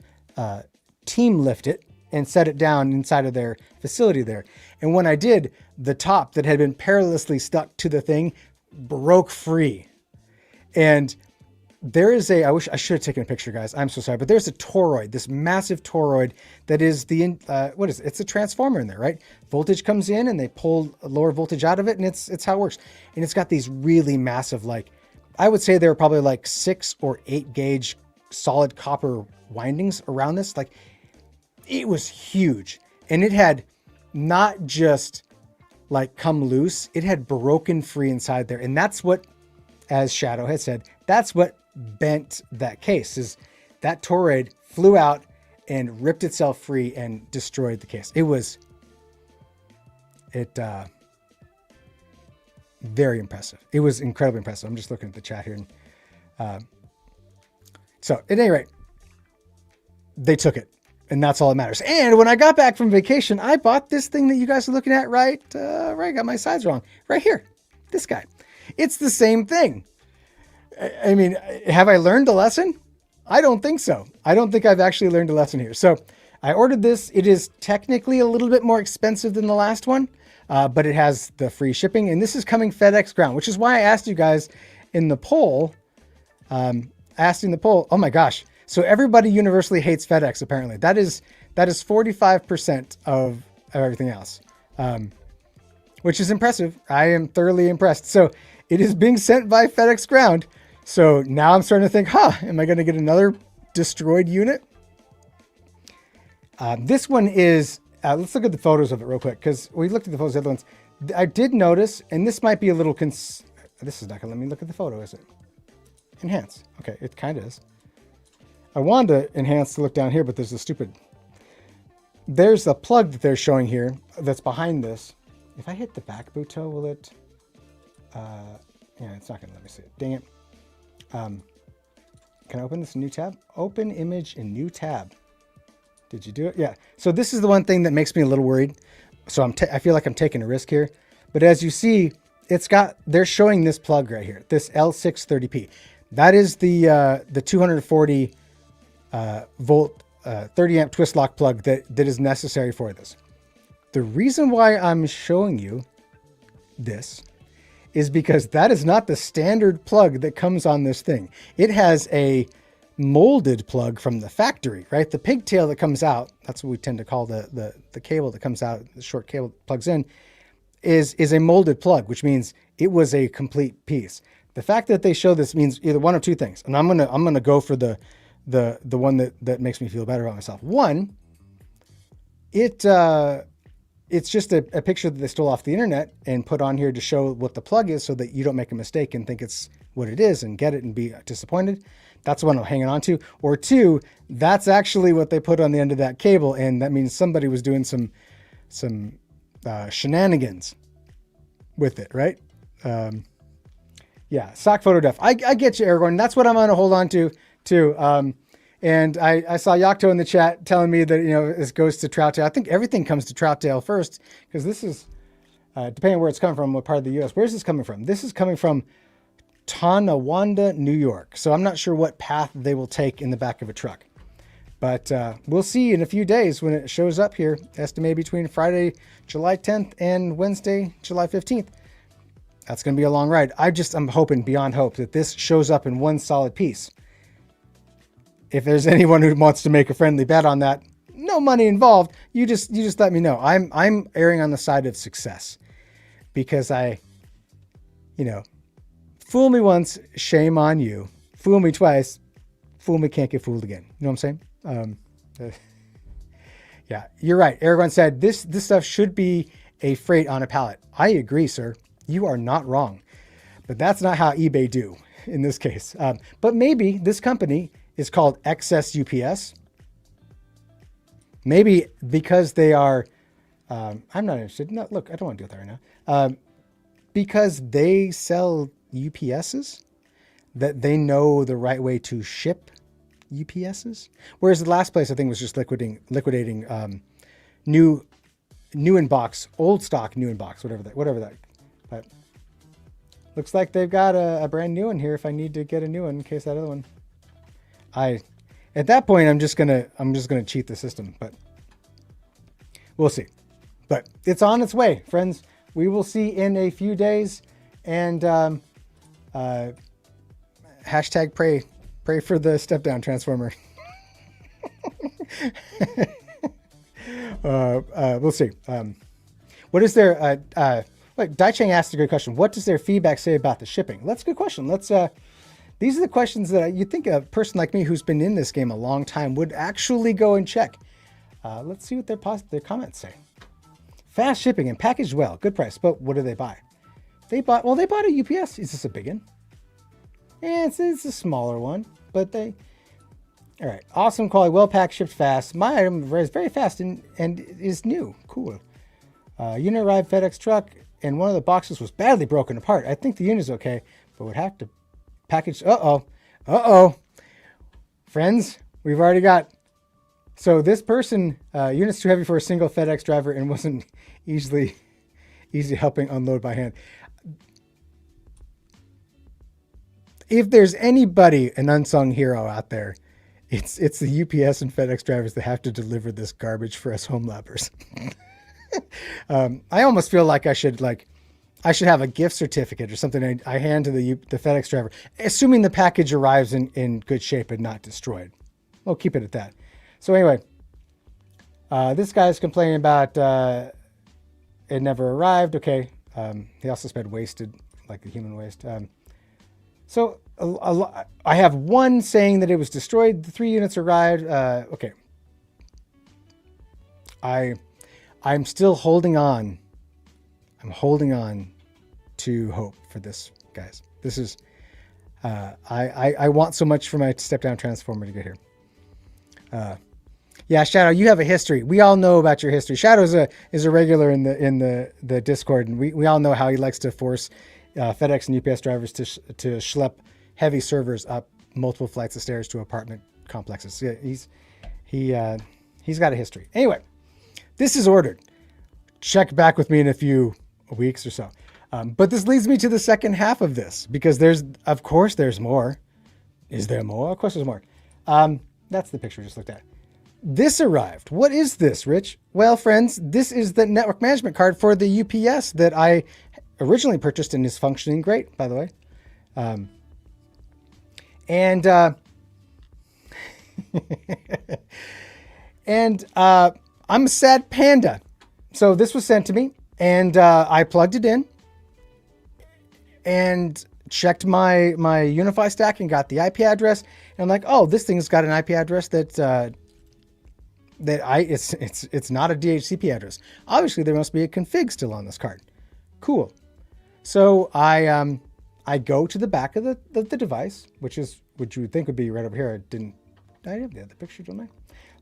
team lift it and set it down inside of their facility there. And when I did, the top that had been perilously stuck to the thing broke free. And there is I wish I should have taken a picture, guys. I'm so sorry, but there's a toroid, this massive toroid that is what is it? It's a transformer in there, right? Voltage comes in and they pull lower voltage out of it, and it's how it works. And it's got these really massive, like, I would say there are probably like 6 or 8 gauge solid copper windings around this. Like, it was huge, and it had not just like come loose, it had broken free inside there. And that's what, as Shadow had said, that's what bent that case, is that toroid flew out and ripped itself free and destroyed the case. It very impressive. It was incredibly impressive. I'm just looking at the chat here. And so at any rate, they took it, and that's all that matters. And when I got back from vacation, I bought this thing that you guys are looking at right, got my size wrong, right here, this guy. It's the same thing. I mean, have I learned a lesson? I don't think so. I don't think I've actually learned a lesson here. So I ordered this. It is technically a little bit more expensive than the last one, but it has the free shipping. And this is coming FedEx ground, which is why I asked you guys in the poll, oh my gosh. So everybody universally hates FedEx, apparently. That is 45% of everything else, which is impressive. I am thoroughly impressed. So it is being sent by FedEx ground. So now I'm starting to think, am I going to get another destroyed unit? This one is, let's look at the photos of it real quick, because we looked at the photos of the other ones. I did notice, and this might be a little, this is not going to let me look at the photo, is it? Enhance. Okay, it kind of is. I wanted to enhance to look down here, but there's a plug that they're showing here that's behind this. If I hit the back boot toe, will it? Yeah, it's not going to let me see it. Dang it. Can I open this new tab? Open image in new tab. Did you do it? Yeah. So this is the one thing that makes me a little worried. So I feel like I'm taking a risk here. But as you see, they're showing this plug right here, this L630P. That is the 240 volt 30 amp twist lock plug that is necessary for this. The reason why I'm showing you this is because that is not the standard plug that comes on this thing. It has a molded plug from the factory, right? The pigtail that comes out, that's what we tend to call the cable that comes out, the short cable that plugs in, is a molded plug, which means it was a complete piece. The fact that they show this means either one of two things. And I'm gonna go for the one that makes me feel better about myself. One, it's just a picture that they stole off the internet and put on here to show what the plug is so that you don't make a mistake and think it's what it is and get it and be disappointed. That's the one I'm hanging on to. Or two, that's actually what they put on the end of that cable, and that means somebody was doing some shenanigans with it, right? Yeah, stock photo def. I get you, Aragorn. That's what I'm going to hold on to too. And I saw Yakto in the chat telling me that, this goes to Troutdale. I think everything comes to Troutdale first, because this is, depending on where it's coming from, what part of the U.S. Where's this coming from? This is coming from Tonawanda, New York. So I'm not sure what path they will take in the back of a truck. But we'll see in a few days when it shows up here, estimated between Friday, July 10th and Wednesday, July 15th. That's going to be a long ride. I'm hoping beyond hope that this shows up in one solid piece. If there's anyone who wants to make a friendly bet on that, no money involved. You just let me know. I'm erring on the side of success, because fool me once, shame on you. Fool me twice, fool me can't get fooled again. You know what I'm saying? Yeah, you're right. Aragorn said this stuff should be a freight on a pallet. I agree, sir. You are not wrong. But that's not how eBay do in this case. But maybe this company is called Excess UPS. Maybe because they are, I'm not interested. No, look, I don't want to deal with that right now. Because they sell UPSs, that they know the right way to ship UPSs. Whereas the last place I think was just liquidating new in box, old stock new in box, whatever that. But looks like they've got a brand new one here if I need to get a new one in case that other one. At that point I'm just gonna cheat the system, but we'll see. But it's on its way, friends. We will see in a few days, and hashtag pray for the step down transformer. We'll see. What is their Dai Cheng asked a good question. What does their feedback say about the shipping? That's a good question. These are the questions that you think a person like me who's been in this game a long time would actually go and check. Let's see what their comments say. Fast shipping and packaged well, good price. But what do they buy? They bought a UPS. Is this a big one? Yeah, it's a smaller one, but all right. Awesome quality, well packed, shipped fast. My item is very fast and is new. Cool. Unit arrived FedEx truck, and one of the boxes was badly broken apart. I think the unit is okay, but would have to package. Friends, we've already got. So this person, unit's too heavy for a single FedEx driver and wasn't easy helping unload by hand. If there's anybody, an unsung hero out there, it's the UPS and FedEx drivers that have to deliver this garbage for us home lappers. I almost feel like I should have a gift certificate or something I hand to the FedEx driver, assuming the package arrives in good shape and not destroyed. We'll keep it at that. So anyway, this guy's complaining about it never arrived. Okay. He also said wasted, like the human waste. So I have one saying that it was destroyed. The 3 units arrived. Okay. I'm still holding on. I'm holding on to hope for this, guys. This is, I want so much for my step down transformer to get here. Yeah, Shadow, you have a history. We all know about your history. Shadow is a regular in the Discord, and we all know how he likes to force FedEx and UPS drivers to schlep heavy servers up multiple flights of stairs to apartment complexes. Yeah, he's got a history. Anyway, this is ordered. Check back with me in a few weeks or so. But this leads me to the second half of this, because of course there's more. Is there more? Of course there's more. That's the picture we just looked at. This arrived. What is this, Rich? Well, friends, this is the network management card for the UPS that I originally purchased and is functioning great, by the way. And I'm a sad panda. So this was sent to me, and I plugged it in and checked my Unify stack and got the IP address. And I'm like, oh, this thing's got an IP address it's not a DHCP address. Obviously, there must be a config still on this card. Cool. So I go to the back of the device, which you would think would be right over here. I have the other picture, don't I?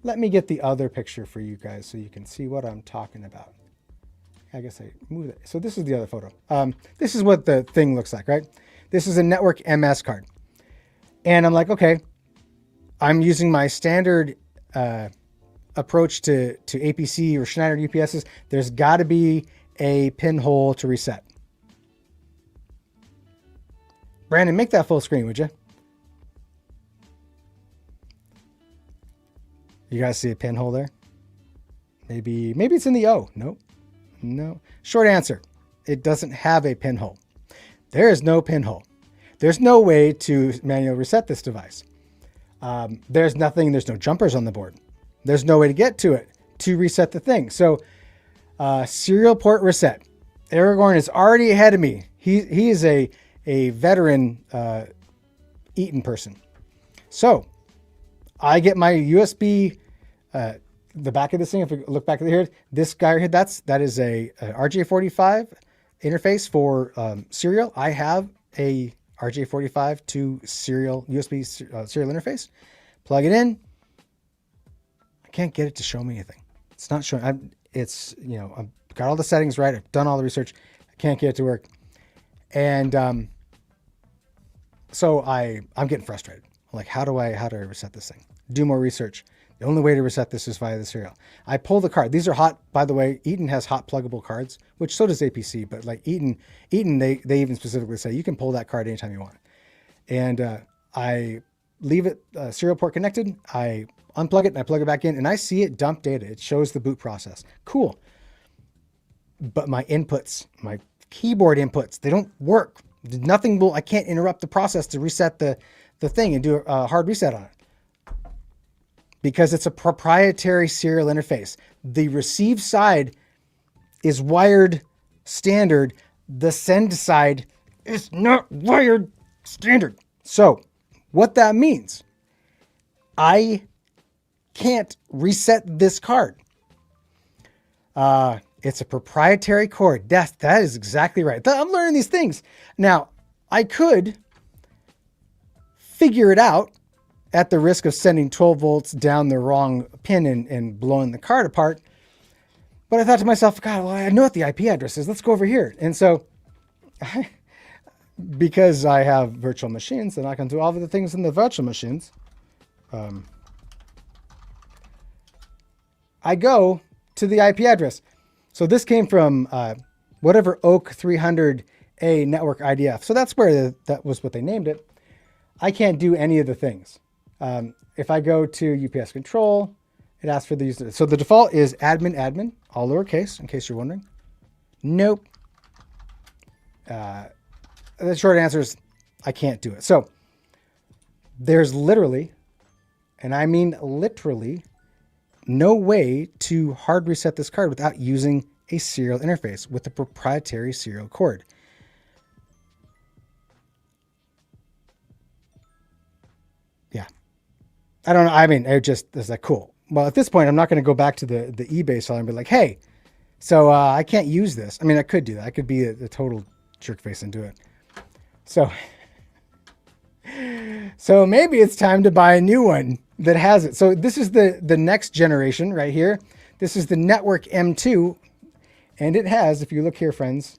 Let me get the other picture for you guys so you can see what I'm talking about. I guess I moved it. So this is the other photo. This is what the thing looks like, right? This is a network MS card. And I'm like, okay, I'm using my standard approach to APC or Schneider UPSs. There's got to be a pinhole to reset. Brandon, make that full screen, would you? You guys see a pinhole there? Maybe it's in the O. Nope. No. Short answer. It doesn't have a pinhole. There is no pinhole. There's no way to manually reset this device. There's no jumpers on the board. There's no way to get to it to reset the thing. So serial port reset. Aragorn is already ahead of me. He is a veteran Eaton person. So I get my USB, the back of this thing, if we look back at here, this guy here, that is a RJ45 interface for serial. I have a RJ45 to serial USB serial interface. Plug it in. I can't get it to show me anything. It's not showing. I've got all the settings right. I've done all the research. I can't get it to work. And so I'm getting frustrated. I'm like, how do I reset this thing? Do more research. The only way to reset this is via the serial. I pull the card. These are hot, by the way. Eaton has hot pluggable cards, which so does APC. But like Eaton, they even specifically say you can pull that card anytime you want. And I leave it serial port connected. I unplug it and I plug it back in, and I see it dump data. It shows the boot process. Cool. But my inputs, my keyboard inputs, they don't work. Nothing will. I can't interrupt the process to reset the thing and do a hard reset on it, because it's a proprietary serial interface. The receive side is wired standard. The send side is not wired standard. So what that means, I can't reset this card. It's a proprietary cord. That is exactly right. I'm learning these things. Now, I could figure it out at the risk of sending 12 volts down the wrong pin and blowing the card apart. But I thought to myself, God, well, I know what the IP address is. Let's go over here. And so because I have virtual machines and I can do all of the things in the virtual machines, I go to the IP address. So this came from whatever Oak 300A network IDF. So that's where that was what they named it. I can't do any of the things. If I go to UPS control, it asks for the user. So the default is admin, all lowercase, in case you're wondering. Nope. The short answer is I can't do it. So there's literally, and I mean literally, no way to hard reset this card without using a serial interface with a proprietary serial cord. Yeah. I don't know. I mean, it's like, cool. Well, at this point, I'm not going to go back to the eBay seller and be like, hey, so I can't use this. I mean, I could do that. I could be a total jerk face and do it. So maybe it's time to buy a new one that has it. So this is the next generation right here. This is the Network M2. And it has, if you look here, friends,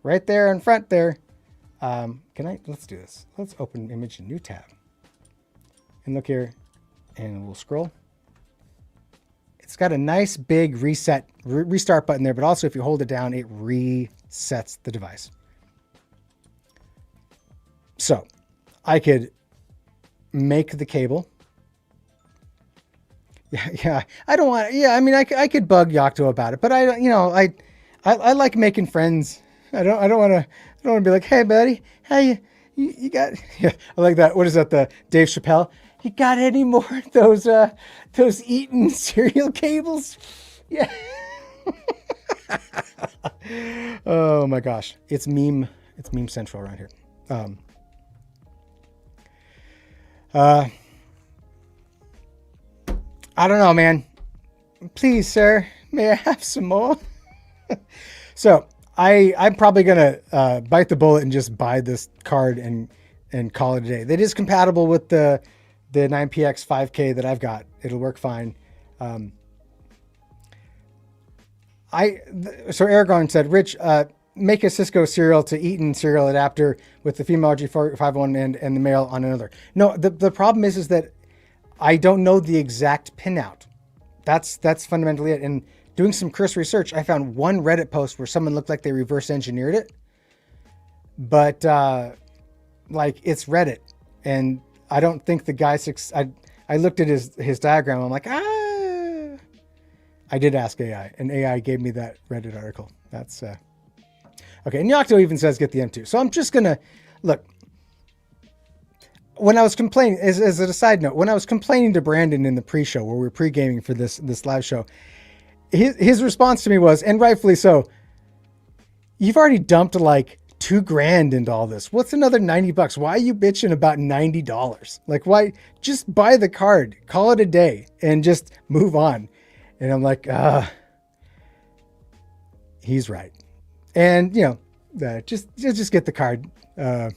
right there in front there. Let's do this. Let's open image in new tab. And look here, and we'll scroll. It's got a nice big restart button there, but also if you hold it down, it resets the device. So I could make the cable. Yeah. I don't want. Yeah, I mean, I could bug Yocto about it, but I like making friends. I don't want to be like, hey, buddy, hey, you got. Yeah, I like that. What is that? The Dave Chappelle. You got any more of those Eaton cereal cables? Yeah. Oh my gosh, it's meme central around here. I don't know, man. Please, sir, may I have some more? So I'm probably gonna bite the bullet and just buy this card and call it a day. That is compatible with the 9PX 5K that I've got. It'll work fine. So Aragon said, Rich, make a Cisco serial to Eaton serial adapter with the female RG451 and the male on another. No, the problem is that I don't know the exact pinout. That's fundamentally it. And doing some cursory search, I found one Reddit post where someone looked like they reverse engineered it. But like it's Reddit, and I don't think the guy. I looked at his diagram. I'm like, I did ask AI, and AI gave me that Reddit article. That's okay. And Yocto even says get the M2. So I'm just gonna look. When I was complaining, as a side note, when I was complaining to Brandon in the pre-show where we were pre-gaming for this live show, his response to me was, and rightfully so, you've already dumped like $2,000 into all this. What's another $90? Why are you bitching about $90? Like, why just buy the card, call it a day, and just move on? And I'm like, he's right. And just get the card. I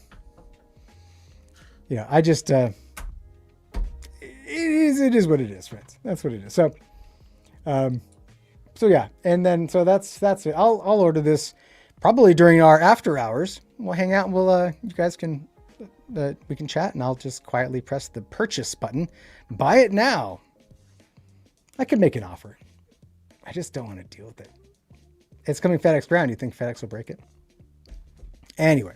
just it is what it is, friends. That's what it is. So yeah, and then so that's it. I'll order this probably during our after hours. We'll hang out. We'll you guys can we can chat, and I'll just quietly press the purchase button. Buy it now. I could make an offer. I just don't want to deal with it. It's coming FedEx Ground. You think FedEx will break it? Anyway,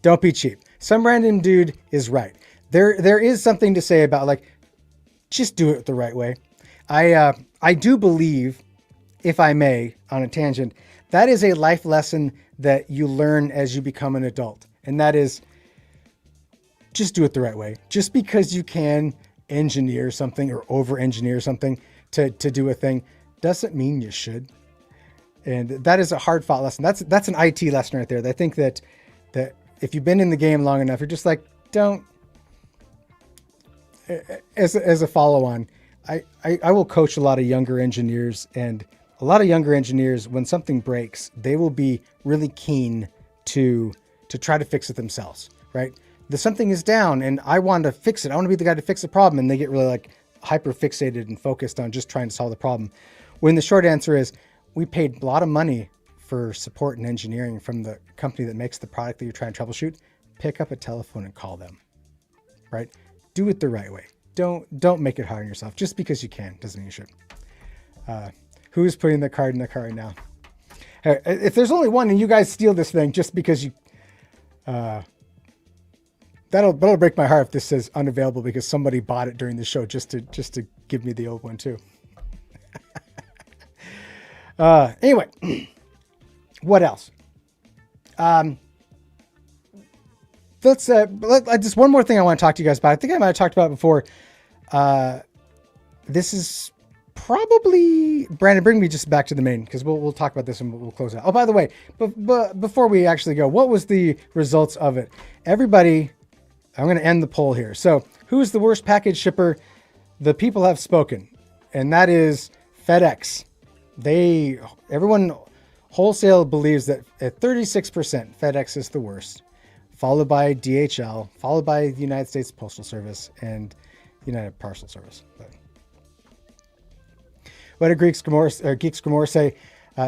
don't be cheap. Some random dude is right. There is something to say about, like, just do it the right way. I do believe, if I may, on a tangent, that is a life lesson that you learn as you become an adult. And that is, just do it the right way. Just because you can engineer something or over-engineer something to do a thing doesn't mean you should. And that is a hard-fought lesson. That's an IT lesson right there. I think that if you've been in the game long enough, you're just like, don't. As a follow-on, I will coach a lot of younger engineers, and a lot of younger engineers, when something breaks, they will be really keen to try to fix it themselves, right? Something is down and I want to fix it. I want to be the guy to fix the problem. And they get really like hyper fixated and focused on just trying to solve the problem. When the short answer is, we paid a lot of money for support and engineering from the company that makes the product that you're trying to troubleshoot. Pick up a telephone and call them, right? Do it the right way. Don't make it hard on yourself. Just because you can doesn't mean you should. Who's putting the card in the car right now? Hey, if there's only one and you guys steal this thing just because you, that'll break my heart if this says unavailable because somebody bought it during the show just to give me the old one too. Anyway, what else? Let's just one more thing I want to talk to you guys about. I think I might have talked about it before. This is probably Brandon. Bring me just back to the main because we'll talk about this and we'll close out. Oh, by the way, but before we actually go, what was the results of it? Everybody, I'm going to end the poll here. So, who's the worst package shipper? The people have spoken, and that is FedEx. Everyone wholesale believes that at 36%, FedEx is the worst, followed by DHL, followed by the United States Postal Service and United Parcel Service. But what did Geeks Grimoire say?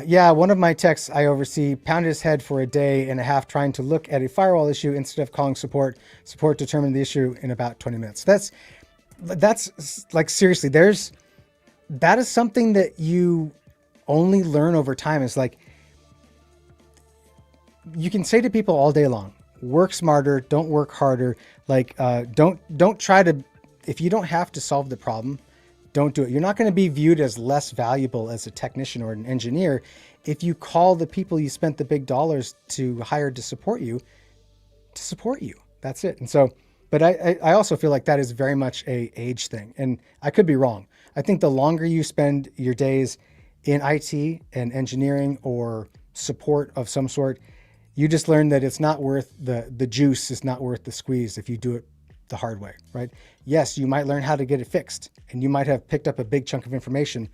Yeah, one of my techs I oversee pounded his head for a day and a half trying to look at a firewall issue instead of calling support. Support determined the issue in about 20 minutes. That's like, seriously, that is something that you only learn over time. Is like, you can say to people all day long, work smarter, don't work harder. Like, don't try to, if you don't have to solve the problem, don't do it. You're not going to be viewed as less valuable as a technician or an engineer if you call the people you spent the big dollars to hire to support you. That's it. And so, but I also feel like that is very much a age thing, and I could be wrong. I think the longer you spend your days in IT and engineering or support of some sort, you just learn that it's not worth the juice is not worth the squeeze if you do it the hard way, right? Yes, you might learn how to get it fixed and you might have picked up a big chunk of information,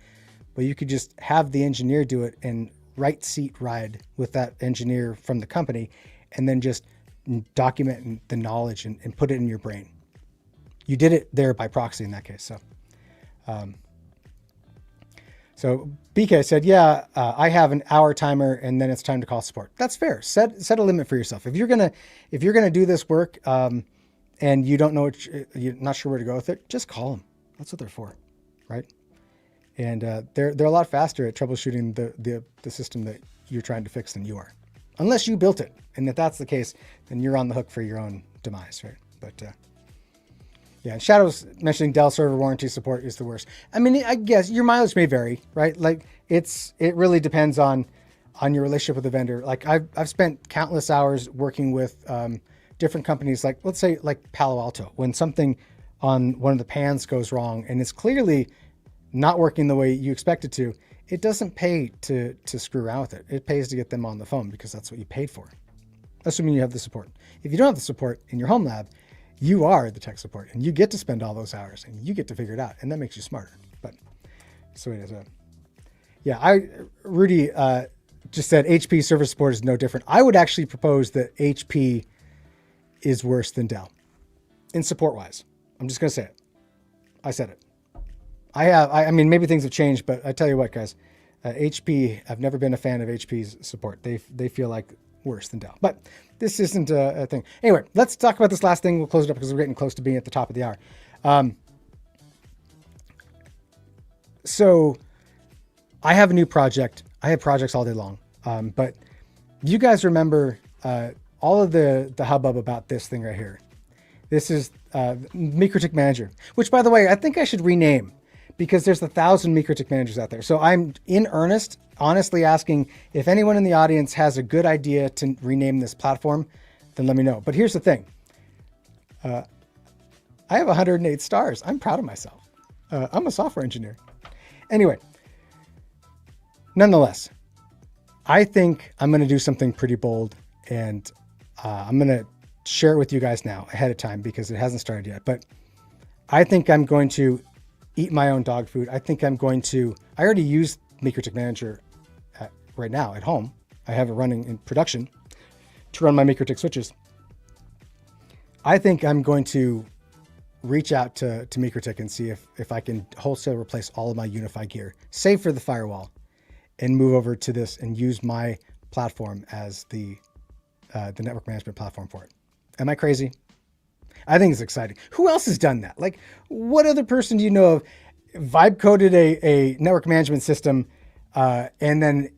but you could just have the engineer do it and right seat ride with that engineer from the company and then just document the knowledge and put it in your brain. You did it there by proxy in that case. So BK said, yeah, I have an hour timer and then it's time to call support. That's fair. Set a limit for yourself. If you're gonna do this work and you don't know you're not sure where to go with it, just call them. That's what they're for, right? And they're a lot faster at troubleshooting the system that you're trying to fix than you are, unless you built it. And if that's the case, then you're on the hook for your own demise, right? But yeah, and Shadow's mentioning Dell server warranty support is the worst. I mean, I guess your mileage may vary, right? Like it really depends on your relationship with the vendor. Like I've spent countless hours working with different companies, like let's say like Palo Alto, when something on one of the pans goes wrong and it's clearly not working the way you expect it to, it doesn't pay to screw around with it. It pays to get them on the phone because that's what you paid for, assuming you have the support. If you don't have the support in your home lab, you are the tech support, and you get to spend all those hours, and you get to figure it out, and that makes you smarter. But so it is. Yeah, Rudy just said HP server support is no different. I would actually propose that HP is worse than Dell in support-wise. I'm just going to say it. I said it. I mean, maybe things have changed, but I tell you what, guys, HP, I've never been a fan of HP's support. They feel like worse than Dell, but this isn't a thing. Anyway, let's talk about this last thing. We'll close it up because we're getting close to being at the top of the hour. So I have a new project. I have projects all day long. But you guys remember all of the hubbub about this thing right here. This is MikroTik Manager, which, by the way, I think I should rename because there's 1,000 MikroTik managers out there. So I'm in earnest, honestly asking if anyone in the audience has a good idea to rename this platform, then let me know. But here's the thing. I have 108 stars. I'm proud of myself. I'm a software engineer. Anyway, nonetheless, I think I'm going to do something pretty bold, and I'm going to share it with you guys now ahead of time because it hasn't started yet. But I think I'm going to eat my own dog food. I think I'm going to, I already use MikroTik Manager right now at home. I have it running in production to run my MikroTik switches. I think I'm going to reach out to MikroTik and see if I can wholesale replace all of my UniFi gear, save for the firewall, and move over to this and use my platform as the network management platform for it. Am I crazy? I think it's exciting. Who else has done that? Like, what other person do you know of vibe coded a network management system and then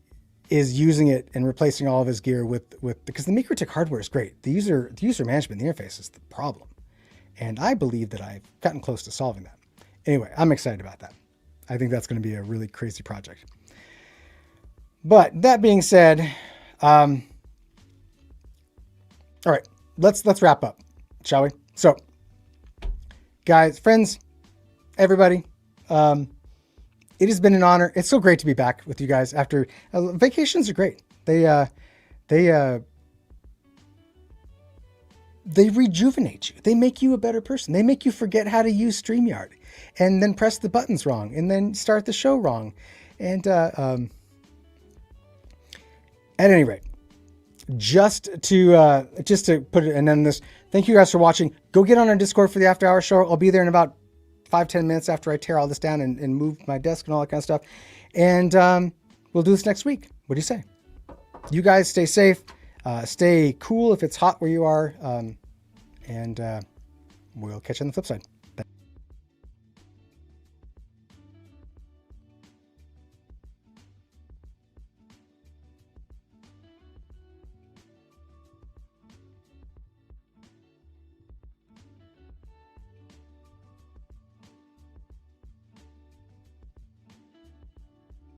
is using it and replacing all of his gear with because the MikroTik hardware is great. The user management, the interface is the problem. And I believe that I've gotten close to solving that. Anyway, I'm excited about that. I think that's going to be a really crazy project. But that being said, all right, let's wrap up, shall we? So, guys, friends, everybody, it has been an honor. It's so great to be back with you guys after vacations are great. They rejuvenate you. They make you a better person. They make you forget how to use StreamYard and then press the buttons wrong and then start the show wrong. And at any rate, just to put it, and then this, thank you guys for watching. Go get on our Discord for the after hour show. I'll be there in about 5-10 minutes after I tear all this down and move my desk and all that kind of stuff. And we'll do this next week. What do you say? You guys stay safe, stay cool if it's hot where you are, and we'll catch you on the flip side.